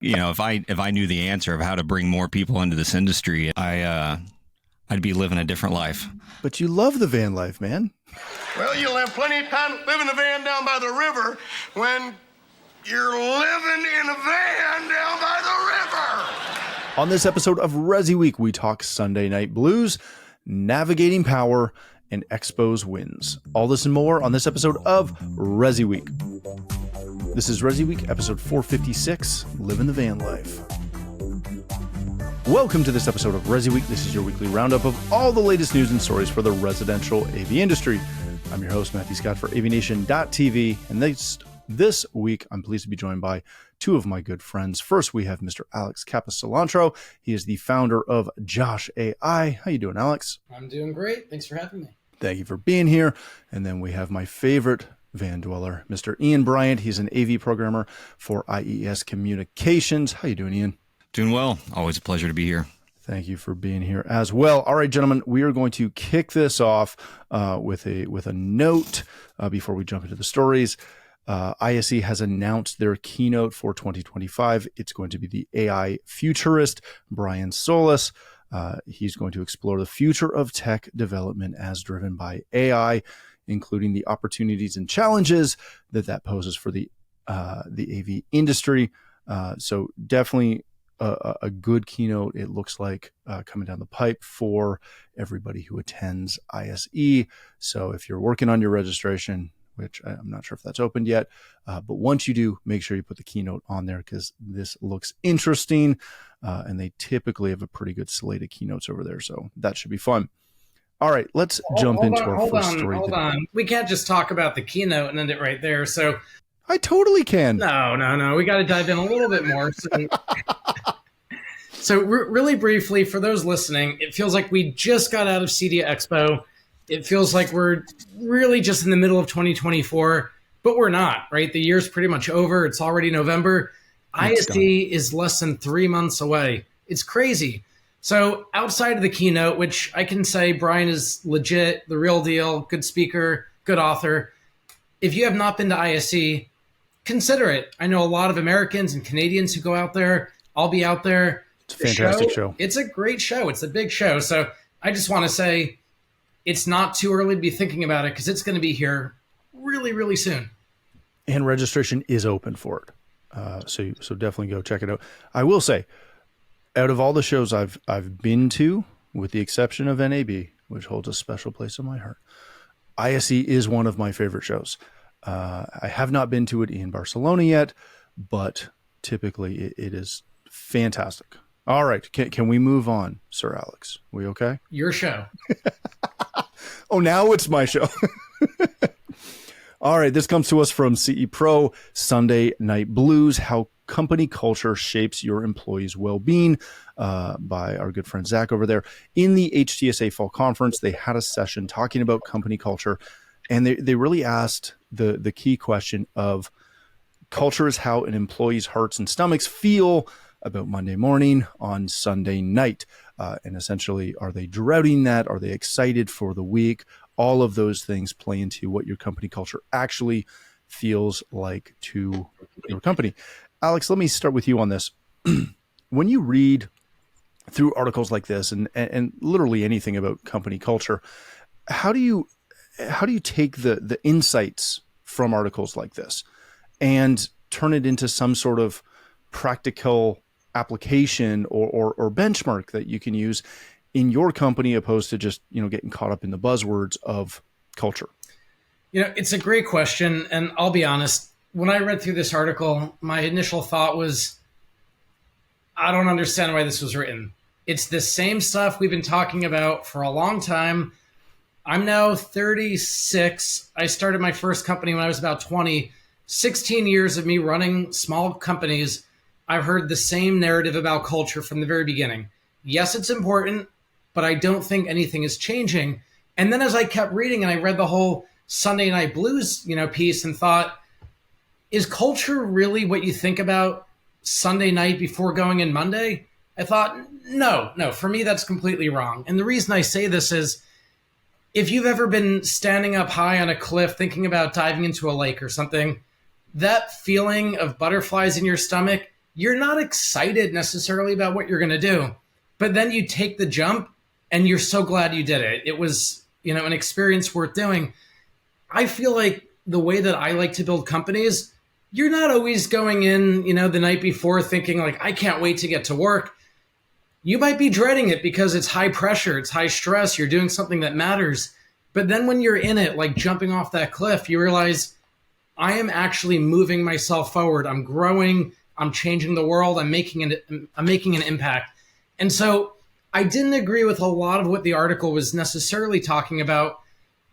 if I knew the answer of how to bring more people into this industry, I'd be living a different life. But you love the van life, man. Well, you'll have plenty of time to live in a van down by the river when you're living in a van down by the river. On this episode of ResiWeek, we talk Sunday Night Blues, navigating power, and Expos wins. All this and more on this episode of ResiWeek. This is ResiWeek, episode 456, Living the Van Life. Welcome to this episode of ResiWeek. This is your weekly roundup of all the latest news and stories for the residential AV industry. I'm your host, Matthew Scott for AVNation.tv, and this week, I'm pleased to be joined by two of my good friends. First, we have Mr. Alex Capecelatro. He is the founder of Josh.ai. How you doing, Alex? I'm doing great. Thanks for having me. Thank you for being here. And then we have my favorite van dweller, Mr. Ian Bryant. He's an AV programmer for IES Communications. How you doing, Ian? Doing well. Always a pleasure to be here. Thank you for being here as well. All right, gentlemen, we are going to kick this off with a note before we jump into the stories. ISE has announced their keynote for 2025. It's going to be the AI futurist, Brian Solis. He's going to explore the future of tech development as driven by AI, including the opportunities and challenges that poses for the AV industry. So definitely a good keynote, it looks like, coming down the pipe for everybody who attends ISE. So if you're working on your registration, which I'm not sure if that's opened yet, but once you do, make sure you put the keynote on there because this looks interesting, and they typically have a pretty good slate of keynotes over there, so that should be fun. All right, let's jump into our first story. Hold on. We can't just talk about the keynote and end it right there. So I totally can. No. We got to dive in a little bit more. So really briefly, for those listening, it feels like we just got out of CEDIA Expo. It feels like we're really just in the middle of 2024, but we're not, right? The year's pretty much over. It's already November. ISE is less than 3 months away. It's crazy. So outside of the keynote, which I can say Brian is legit, the real deal, good speaker, good author. If you have not been to ISE, consider it. I know a lot of Americans and Canadians who go out there. I'll be out there. It's a fantastic show. It's a great show. It's a big show. So I just want to say it's not too early to be thinking about it because it's going to be here really, really soon. And registration is open for it. So definitely go check it out. I will say, out of all the shows I've been to, with the exception of NAB, which holds a special place in my heart, ISE is one of my favorite shows. I have not been to it in Barcelona yet, but typically it is fantastic. All right. Can we move on, Sir Alex? We okay? Your show. Oh, now it's my show. All right. This comes to us from CE Pro, Sunday Night Blues, How Company Culture Shapes Your Employees' Well-Being, by our good friend Zach over there. In the HTSA Fall Conference, they had a session talking about company culture, and they really asked the key question of culture is how an employee's hearts and stomachs feel about Monday morning on Sunday night. And essentially, are they dreading that? Are they excited for the week? All of those things play into what your company culture actually feels like to your company. Alex, let me start with you on this. When you read through articles like this and literally anything about company culture, how do you take the insights from articles like this and turn it into some sort of practical application or benchmark that you can use in your company, opposed to just, getting caught up in the buzzwords of culture? It's a great question. And I'll be honest, when I read through this article, my initial thought was, I don't understand why this was written. It's the same stuff we've been talking about for a long time. I'm now 36. I started my first company when I was about 20. 16 years of me running small companies. I've heard the same narrative about culture from the very beginning. Yes, it's important, but I don't think anything is changing. And then as I kept reading and I read the whole Sunday Night Blues, piece and thought, is culture really what you think about Sunday night before going in Monday? I thought, no, for me, that's completely wrong. And the reason I say this is, if you've ever been standing up high on a cliff thinking about diving into a lake or something, that feeling of butterflies in your stomach you're not excited necessarily about what you're going to do, but then you take the jump and you're so glad you did it. It was, an experience worth doing. I feel like the way that I like to build companies, you're not always going in, the night before thinking like, I can't wait to get to work. You might be dreading it because it's high pressure, it's high stress, you're doing something that matters. But then when you're in it, like jumping off that cliff, you realize I am actually moving myself forward. I'm growing, I'm changing the world, I'm making an impact. And so I didn't agree with a lot of what the article was necessarily talking about,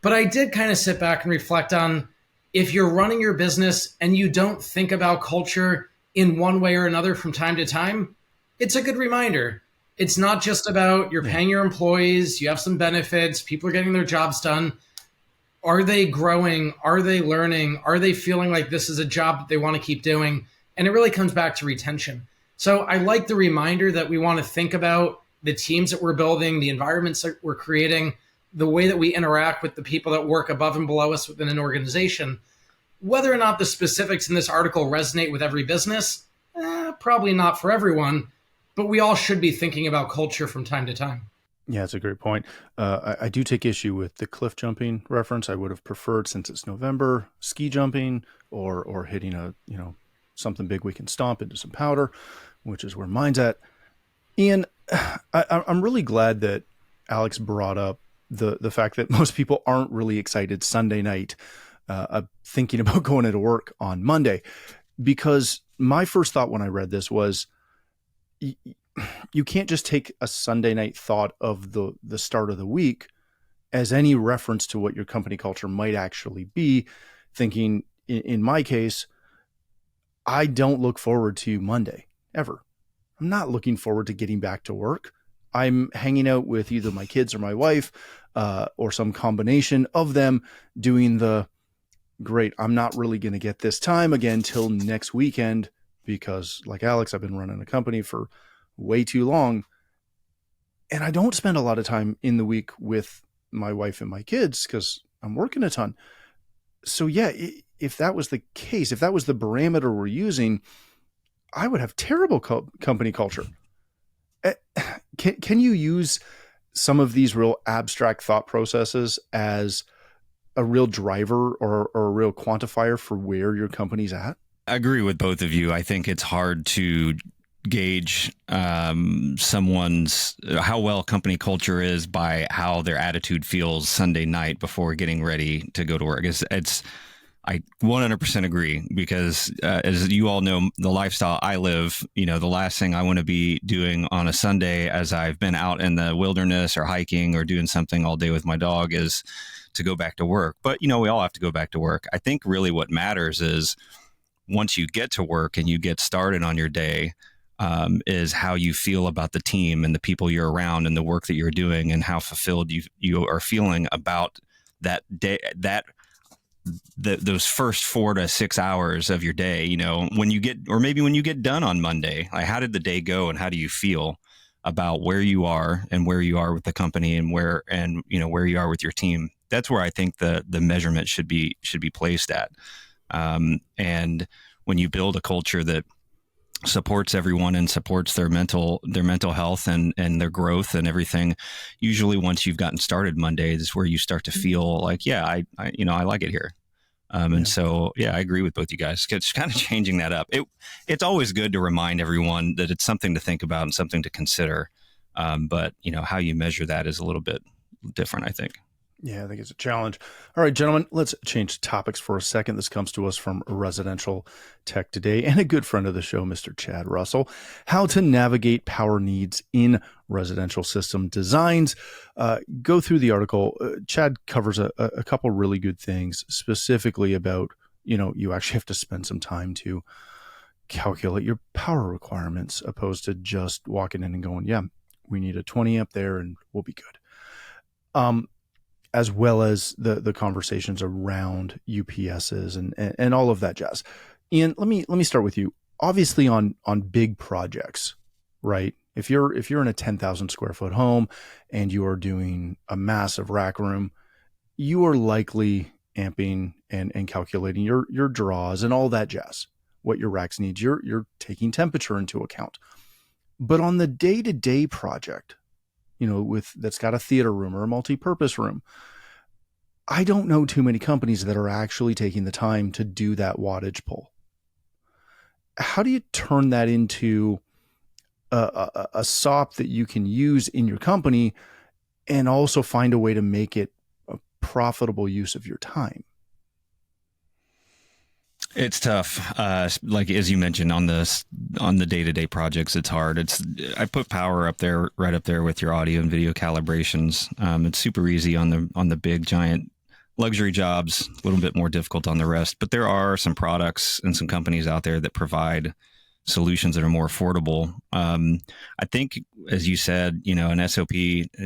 but I did kind of sit back and reflect on, if you're running your business and you don't think about culture in one way or another from time to time, it's a good reminder. It's not just about you're paying your employees, you have some benefits, people are getting their jobs done. Are they growing? Are they learning? Are they feeling like this is a job that they want to keep doing? And it really comes back to retention. So I like the reminder that we want to think about the teams that we're building, the environments that we're creating, the way that we interact with the people that work above and below us within an organization. Whether or not the specifics in this article resonate with every business, probably not for everyone, but we all should be thinking about culture from time to time. Yeah, it's a great point. I do take issue with the cliff jumping reference. I would have preferred, since it's November, ski jumping or hitting something big we can stomp into some powder, which is where mine's at. Ian, I'm really glad that Alex brought up the fact that most people aren't really excited Sunday night thinking about going into work on Monday, because my first thought when I read this was, you can't just take a Sunday night thought of the start of the week as any reference to what your company culture might actually be, thinking, in my case, I don't look forward to Monday ever. I'm not looking forward to getting back to work. I'm hanging out with either my kids or my wife, or some combination of them, doing the great, I'm not really going to get this time again till next weekend, because like Alex, I've been running a company for way too long, and I don't spend a lot of time in the week with my wife and my kids because I'm working a ton. So yeah, if that was the case, if that was the parameter we're using, I would have terrible company culture. Can you use some of these real abstract thought processes as a real driver or a real quantifier for where your company's at? I agree with both of you. I think it's hard to gauge someone's how well company culture is by how their attitude feels Sunday night before getting ready to go to work. I 100% agree, because as you all know, the lifestyle I live, the last thing I want to be doing on a Sunday, as I've been out in the wilderness or hiking or doing something all day with my dog, is to go back to work. But, we all have to go back to work. I think really what matters is, once you get to work and you get started on your day, is how you feel about the team and the people you're around and the work that you're doing, and how fulfilled you are feeling about that day, those first 4 to 6 hours of your day. When you get done on Monday, like, how did the day go, and how do you feel about where you are and where you are with the company and where you are with your team? That's where I think the measurement should be placed at. And when you build a culture that supports everyone and supports their mental health and their growth and everything, usually once you've gotten started Monday is where you start to feel like, I like it here. And so, I agree with both you guys. It's kind of changing that up. It's always good to remind everyone that it's something to think about and something to consider. But how you measure that is a little bit different, I think. Yeah, I think it's a challenge. All right, gentlemen, let's change topics for a second. This comes to us from Residential Tech Today and a good friend of the show, Mr. Chad Russell. How to navigate power needs in residential system designs. Go through the article. Chad covers a couple really good things, specifically about, you actually have to spend some time to calculate your power requirements, opposed to just walking in and going, we need a 20 amp there and we'll be good. As well as the conversations around UPSs and all of that jazz. Ian, let me start with you. Obviously on big projects, right? If you're in a 10,000 square foot home and you are doing a massive rack room, you are likely amping and calculating your draws and all that jazz, what your racks need. You're taking temperature into account. But on the day-to-day project, that's got a theater room or a multi-purpose room, I don't know too many companies that are actually taking the time to do that wattage pull. How do you turn that into a SOP that you can use in your company and also find a way to make it a profitable use of your time? It's tough. Like, as you mentioned, on the day-to-day projects, it's hard. I put power right up there with your audio and video calibrations. It's super easy on the big giant luxury jobs, a little bit more difficult on the rest, but there are some products and some companies out there that provide solutions that are more affordable. I think, as you said, an SOP,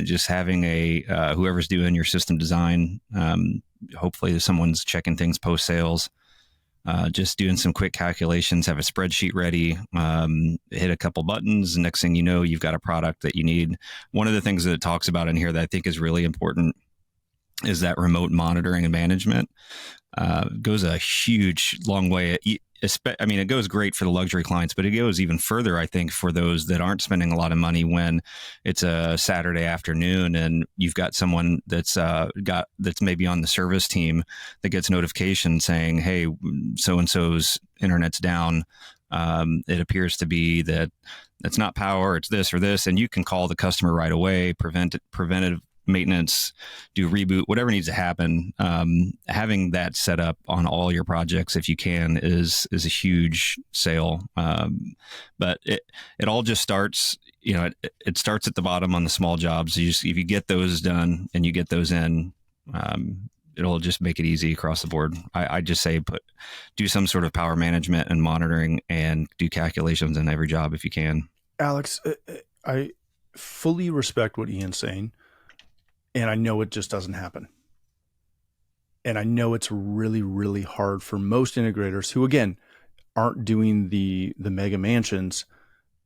just having whoever's doing your system design, hopefully someone's checking things post-sales, just doing some quick calculations, have a spreadsheet ready, hit a couple buttons. And next thing you know, you've got a product that you need. One of the things that it talks about in here that I think is really important is that remote monitoring and management. Goes a huge, long way. It goes great for the luxury clients, but it goes even further, I think, for those that aren't spending a lot of money when it's a Saturday afternoon and you've got someone that's maybe on the service team that gets notification saying, "Hey, so-and-so's internet's down. It appears to be that it's not power, it's this or this," and you can call the customer right away, preventive maintenance, do reboot, whatever needs to happen. Having that set up on all your projects, if you can, is a huge sale. But it all just starts, it starts at the bottom on the small jobs. If you get those done and you get those in, it'll just make it easy across the board. I just say do some sort of power management and monitoring and do calculations in every job if you can. Alex, I fully respect what Ian's saying. And I know it just doesn't happen. And I know it's really, really hard for most integrators who, again, aren't doing the mega mansions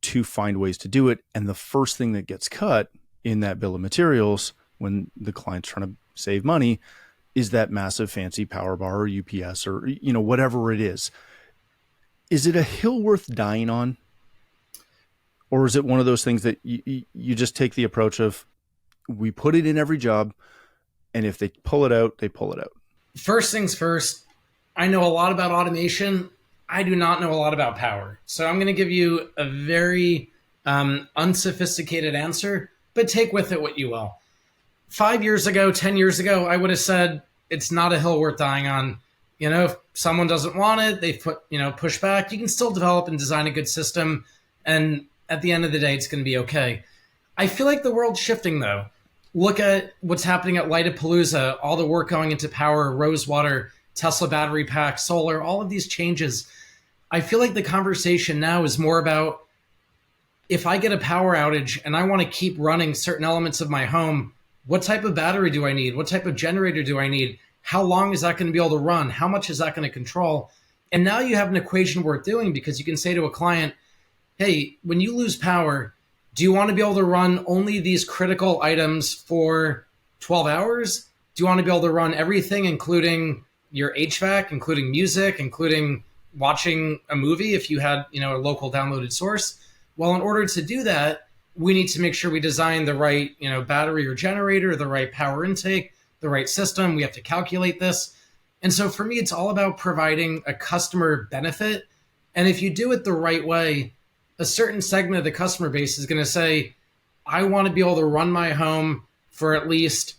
to find ways to do it. And the first thing that gets cut in that bill of materials when the client's trying to save money is that massive fancy power bar or UPS or, whatever it is. Is it a hill worth dying on? Or is it one of those things that you just take the approach of, we put it in every job, and if they pull it out, they pull it out? First things first, I know a lot about automation. I do not know a lot about power. So I'm going to give you a very unsophisticated answer, but take with it what you will. 5 years ago, 10 years ago, I would have said it's not a hill worth dying on. If someone doesn't want it, they push back. You can still develop and design a good system, and at the end of the day, it's going to be okay. I feel like the world's shifting, though. Look at what's happening at Lightapalooza, all the work going into power, Rosewater, Tesla battery pack, solar, all of these changes. I feel like the conversation now is more about, if I get a power outage and I want to keep running certain elements of my home, what type of battery do I need? What type of generator do I need? How long is that going to be able to run? How much is that going to control? And now you have an equation worth doing, because you can say to a client, hey, when you lose power, do you want to be able to run only these critical items for 12 hours? Do you want to be able to run everything, including your HVAC, including music, including watching a movie if you had, a local downloaded source? Well, in order to do that, we need to make sure we design the right, battery or generator, the right power intake, the right system. We have to calculate this. And so for me, it's all about providing a customer benefit. And if you do it the right way, a certain segment of the customer base is going to say, I want to be able to run my home for at least,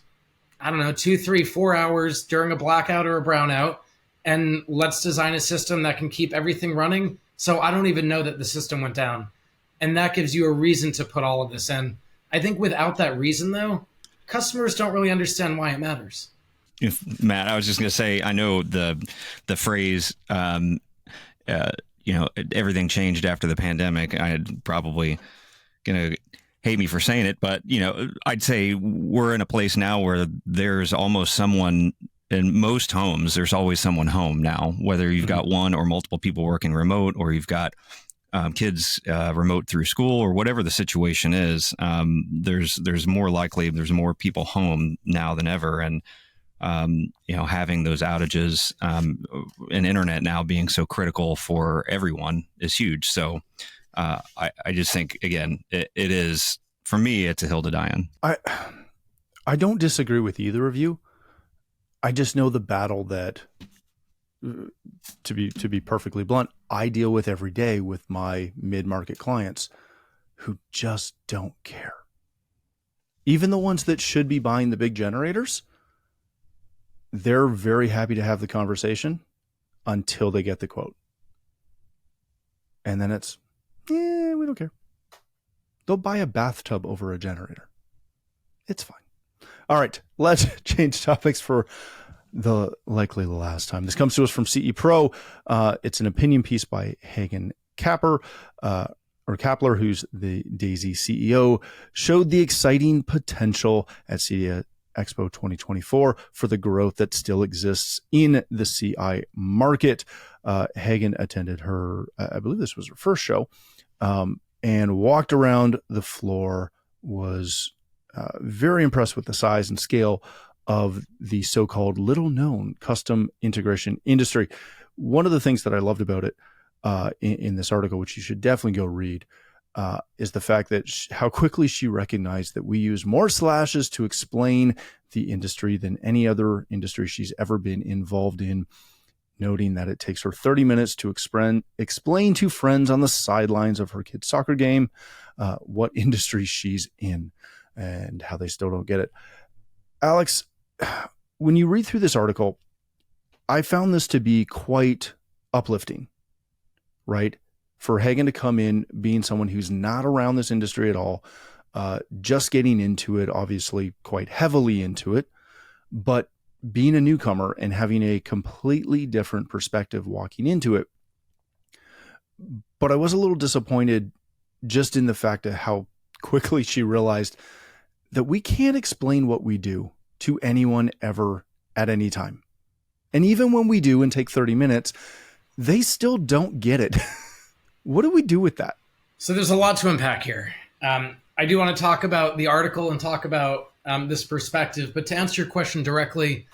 2, 3, 4 hours during a blackout or a brownout. And let's design a system that can keep everything running, so I don't even know that the system went down. And that gives you a reason to put all of this in. I think without that reason, though, customers don't really understand why it matters. Matt, I was just going to say, I know the phrase, everything changed after the pandemic. I'd probably going to hate me for saying it, but, I'd say we're in a place now where there's almost someone in most homes. There's always someone home now, whether you've got one or multiple people working remote, or you've got kids remote through school, or whatever the situation is. There's more likely, there's more people home now than ever. And having those outages and internet now being so critical for everyone is huge. So I just think, again, it is, for me, it's a hill to die on. I don't disagree with either of you. I just know the battle that, to be perfectly blunt, I deal with every day with my mid-market clients who just don't care. Even the ones that should be buying the big generators, they're very happy to have the conversation until they get the quote. And then it's, we don't care. They'll buy a bathtub over a generator. It's fine. All right, let's change topics for likely the last time. This comes to us from CE Pro. It's an opinion piece by Hagen Kapler, who's the Daisy CEO, showed the exciting potential at CEDIA Expo 2024 for the growth that still exists in the CI market. Hagen attended her, I believe this was her first show, and walked around the floor, was very impressed with the size and scale of the so-called little-known custom integration industry. One of the things that I loved about it in this article, which you should definitely go read, is the fact that how quickly she recognized that we use more slashes to explain the industry than any other industry she's ever been involved in, noting that it takes her 30 minutes to explain to friends on the sidelines of her kid's soccer game what industry she's in and how they still don't get it. Alex, when you read through this article, I found this to be quite uplifting, right? For Hagen to come in being someone who's not around this industry at all, just getting into it, obviously quite heavily into it, but being a newcomer and having a completely different perspective walking into it. But I was a little disappointed just in the fact of how quickly she realized that we can't explain what we do to anyone ever at any time. And even when we do and take 30 minutes, they still don't get it. What do we do with that? So there's a lot to unpack here. I do want to talk about the article and talk about this perspective, but to answer your question directly,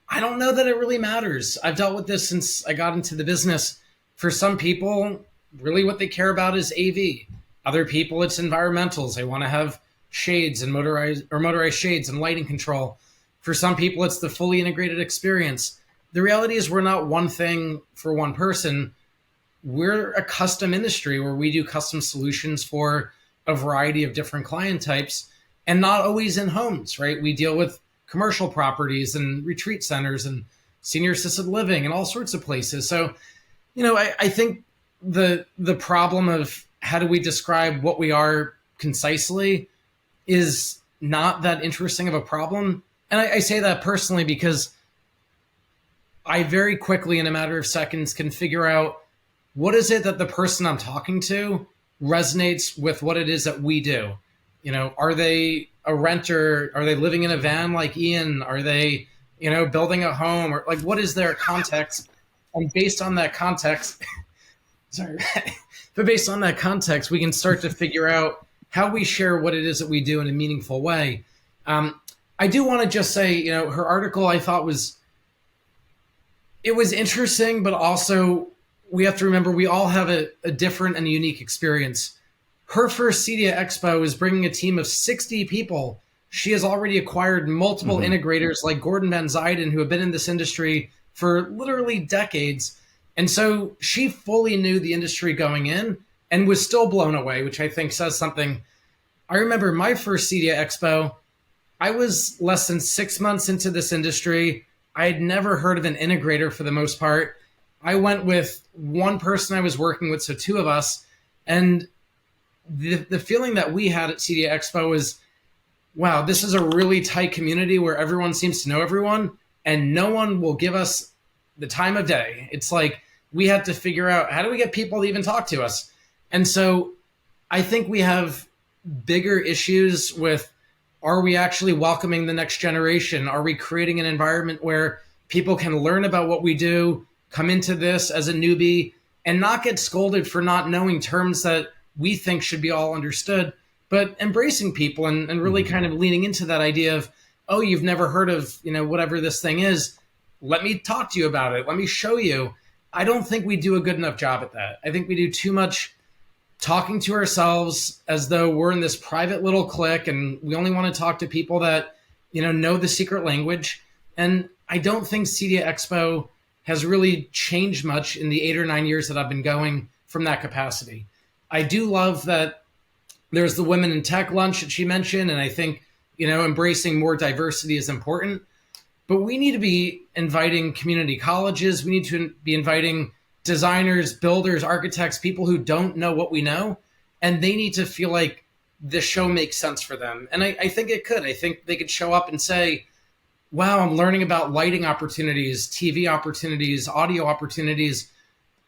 I don't know that it really matters. I've dealt with this since I got into the business. For some people, really what they care about is AV. Other people, it's environmentals. They want to have shades and motorized shades and lighting control. For some people, it's the fully integrated experience. The reality is we're not one thing for one person. We're a custom industry where we do custom solutions for a variety of different client types, and not always in homes, right? We deal with commercial properties and retreat centers and senior assisted living and all sorts of places. So, I think the problem of how do we describe what we are concisely is not that interesting of a problem. And I say that personally because I very quickly, in a matter of seconds, can figure out what is it that the person I'm talking to resonates with what it is that we do. Are they a renter? Are they living in a van like Ian? Are they, building a home? Or like, what is their context? And based on that context, but based on that context, we can start to figure out how we share what it is that we do in a meaningful way. I do want to just say, her article I thought was interesting, but also we have to remember we all have a different and unique experience. Her first CEDIA Expo is bringing a team of 60 people. She has already acquired multiple integrators like Gordon Van Zuyden, who have been in this industry for literally decades. And so she fully knew the industry going in and was still blown away, which I think says something. I remember my first CEDIA Expo, I was less than 6 months into this industry. I had never heard of an integrator for the most part. I went with one person I was working with, so two of us. And the feeling that we had at CEDIA Expo is, wow, this is a really tight community where everyone seems to know everyone and no one will give us the time of day. It's like we had to figure out, how do we get people to even talk to us? And so I think we have bigger issues with, are we actually welcoming the next generation? Are we creating an environment where people can learn about what we do, come into this as a newbie, and not get scolded for not knowing terms that we think should be all understood, but embracing people and really kind of leaning into that idea of, oh, you've never heard of, whatever this thing is. Let me talk to you about it. Let me show you. I don't think we do a good enough job at that. I think we do too much talking to ourselves as though we're in this private little clique and we only want to talk to people that, know the secret language. And I don't think CEDIA Expo has really changed much in the 8 or 9 years that I've been going from that capacity. I do love that there's the Women in Tech lunch that she mentioned. And I think, embracing more diversity is important. But we need to be inviting community colleges. We need to be inviting designers, builders, architects, people who don't know what we know. And they need to feel like this show makes sense for them. And I think it could. I think they could show up and say, wow, I'm learning about lighting opportunities, TV opportunities, audio opportunities.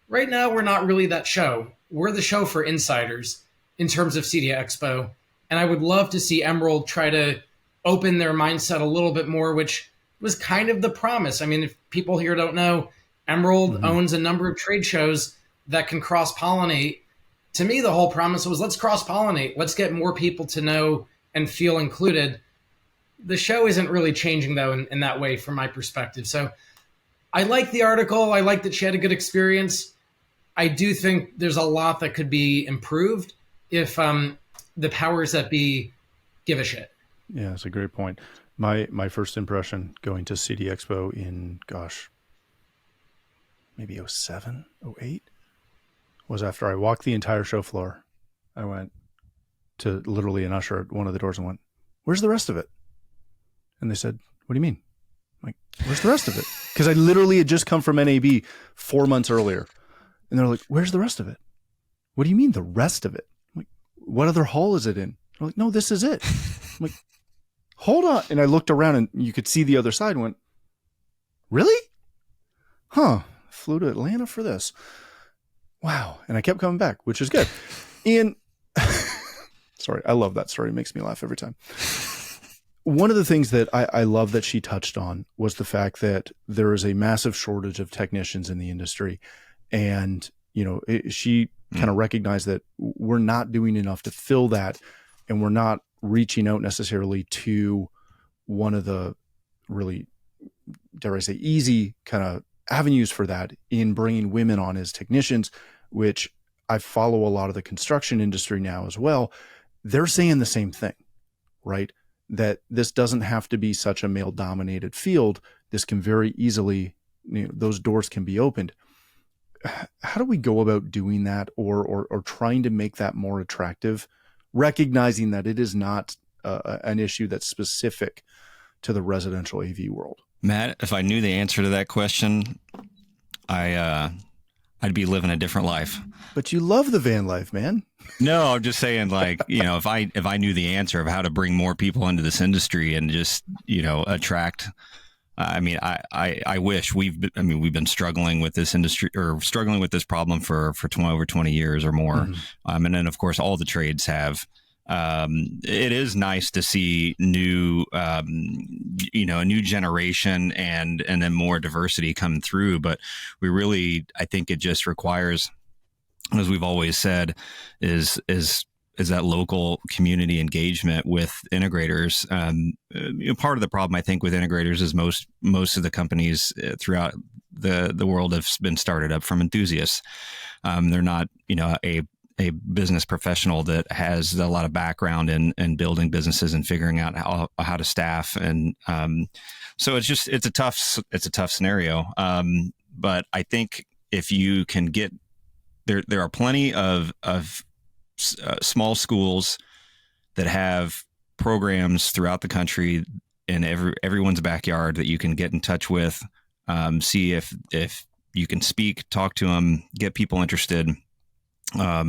Right now, we're not really that show. We're the show for insiders in terms of CEDIA Expo. And I would love to see Emerald try to open their mindset a little bit more, which was kind of the promise. I mean, if people here don't know, Emerald owns a number of trade shows that can cross-pollinate. To me, the whole promise was, let's cross-pollinate. Let's get more people to know and feel included. The show isn't really changing, though, in that way from my perspective. So I like the article. I like that she had a good experience. I do think there's a lot that could be improved if the powers that be give a shit. Yeah, that's a great point. My first impression going to CEDIA Expo in, maybe 07, 08, was after I walked the entire show floor. I went to literally an usher at one of the doors and went, where's the rest of it? And they said, what do you mean? I'm like, where's the rest of it? Because I literally had just come from NAB 4 months earlier. And they're like, where's the rest of it? What do you mean the rest of it? I'm like, what other hall is it in? They're like, no, this is it. I'm like, hold on. And I looked around and you could see the other side and went, really? Huh. Flew to Atlanta for this. Wow. And I kept coming back, which is good. And sorry, I love that story. It makes me laugh every time. One of the things that I love that she touched on was the fact that there is a massive shortage of technicians in the industry. And, she kind of recognized that we're not doing enough to fill that. And we're not reaching out necessarily to one of the really, dare I say, easy kind of avenues for that in bringing women on as technicians, which I follow a lot of the construction industry now as well. They're saying the same thing, right? That this doesn't have to be such a male dominated field. This can very easily, those doors can be opened. How do we go about doing that or trying to make that more attractive, recognizing that it is not an issue that's specific to the residential AV world? Matt, if I knew the answer to that question, I'd be living a different life. But you love the van life, man. No, I'm just saying, if I knew the answer of how to bring more people into this industry and just, attract. I wish we've been struggling with this industry or struggling with this problem for over 20 years or more. And then of course all the trades have. It is nice to see new, a new generation and then more diversity come through. But I think it just requires, as we've always said, is that local community engagement with integrators. Part of the problem, I think, with integrators is most of the companies throughout the world have been started up from enthusiasts. They're not, a business professional that has a lot of background in building businesses and figuring out how to staff. And so it's a tough scenario. But I think if you can get there are plenty of small schools that have programs throughout the country in everyone's backyard that you can get in touch with, see if you can talk to them, get people interested. I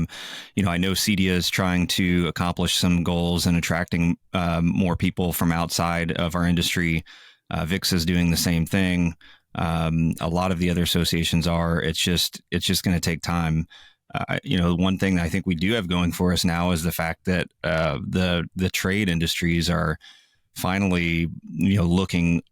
know CEDIA is trying to accomplish some goals and attracting more people from outside of our industry. VIX is doing the same thing. A lot of the other associations are. It's just going to take time. One thing that I think we do have going for us now is the fact that the trade industries are finally, looking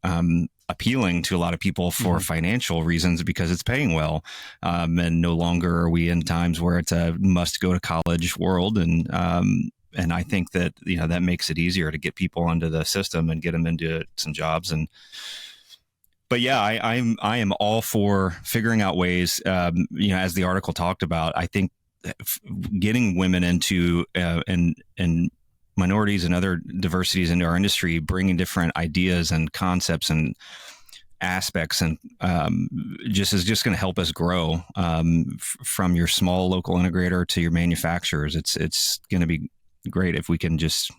appealing to a lot of people for financial reasons because it's paying well. And no longer are we in times where it's a must go to college world. And, And I think that, that makes it easier to get people onto the system and get them into some jobs. But yeah, I am all for figuring out ways, as the article talked about. I think getting women into and minorities and other diversities into our industry, bringing different ideas and concepts and aspects, and is just going to help us grow from your small local integrator to your manufacturers. It's going to be great if we can just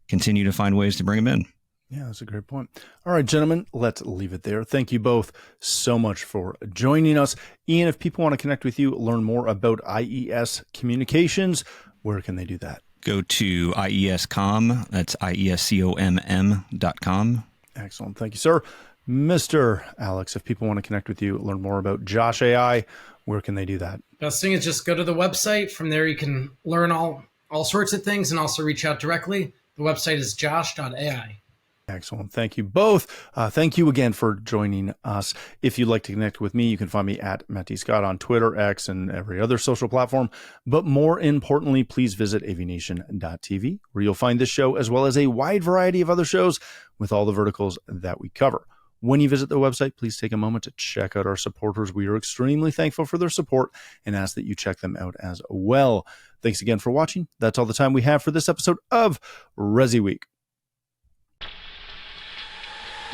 continue to find ways to bring them in. Yeah, that's a great point. All right, gentlemen, let's leave it there. Thank you both so much for joining us. Ian, if people want to connect with you, learn more about IES Communications, where can they do that? Go to IESCOM. That's IESCOMM.com. Excellent. Thank you, sir. Mr. Alex, if people want to connect with you, learn more about Josh.ai, where can they do that? Best thing is just go to the website. From there, you can learn all sorts of things and also reach out directly. The website is Josh.ai. Excellent. Thank you both. Thank you again for joining us. If you'd like to connect with me, you can find me at Matt D. Scott on Twitter, X, and every other social platform. But more importantly, please visit AVNation.tv, where you'll find this show as well as a wide variety of other shows with all the verticals that we cover. When you visit the website, please take a moment to check out our supporters. We are extremely thankful for their support and ask that you check them out as well. Thanks again for watching. That's all the time we have for this episode of ResiWeek,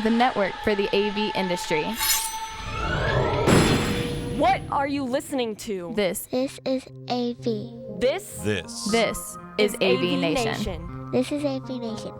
the network for the AV industry. What are you listening to? This is AV. This is AVNation. This is AVNation.